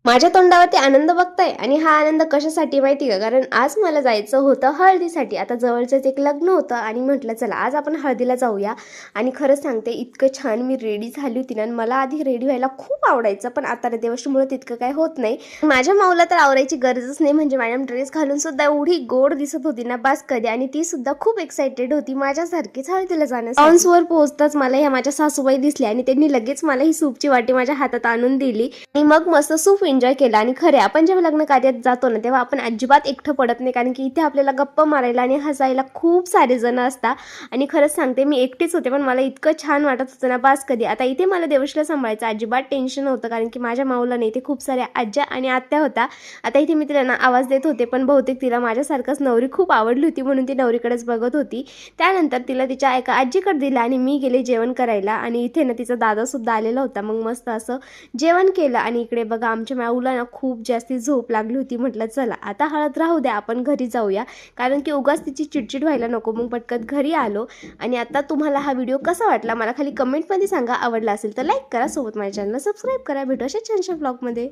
माझ्या तोंडावरती आनंद बघताय आणि हा आनंद कशासाठी माहिती का? कारण आज मला जायचं होतं हळदीसाठी. आता जवळचंच एक लग्न होतं आणि म्हटलं चला आज आपण हळदीला जाऊया. आणि खरंच सांगते इतकं छान मी रेडी झाली होती ना. मला आधी रेडी व्हायला खूप आवडायचं, पण आता देवाष्टमीमुळे तितकं काय होत नाही. माझ्या माऊला तर आवरायची गरजच नाही, म्हणजे मॅडम ड्रेस घालून सुद्धा एवढी गोड दिसत होती ना बास कधी. आणि ती सुद्धा खूप एक्साइटेड होती माझ्यासारखीच हळदीला जाण्यासाठी. लॉन्सवर पोहोचताच मला ह्या माझ्या सासूबाई दिसल्या आणि त्यांनी लगेच मला ही सूपची वाटी माझ्या हातात आणून दिली आणि मग मस्त सूप एन्जॉय केला. आणि खरे आपण जेव्हा लग्न कार्यात जातो ना तेव्हा आपण अजिबात एकटं पडत नाही, कारण की इथे आपल्याला गप्पा मारायला आणि हसायला खूप सारे जण असतात. आणि खरंच सांगते मी एकटीच होते, पण मला इतकं छान वाटत होतं ना बास कधी. आता इथे मला देवश्रीला सांभाळायचं अजिबात टेन्शन होतं, कारण की माझ्या माऊला नाही, इथे खूप साऱ्या आज्या आणि आत्या होता. आता इथे मी तिला ना आवाज देत होते, पण बहुतेक तिला माझ्यासारखंच नवरी खूप आवडली होती म्हणून ती नवरीकडेच बघत होती. त्यानंतर तिला तिच्या एका आजीकडे दिला आणि मी गेले जेवण करायला. आणि इथे ना तिचा दादा सुद्धा आलेला होता. मग मस्त असं जेवण केलं. आणि इकडे बघा आमच्या माऊला ना खूप जास्ती झोप लागली होती. म्हटलं चला आता हळद राहू द्या, आपण घरी जाऊया, कारण की उगाच तिची चिडचिड व्हायला नको. मग पटकन घरी आलो. आणि आता तुम्हाला हा व्हिडिओ कसा वाटला मला खाली कमेंटमध्ये सांगा. आवडला असेल तर लाईक करा, सोबत माझ्या चॅनलला सबस्क्राईब करा. भेटू अशा छानशा ब्लॉगमध्ये.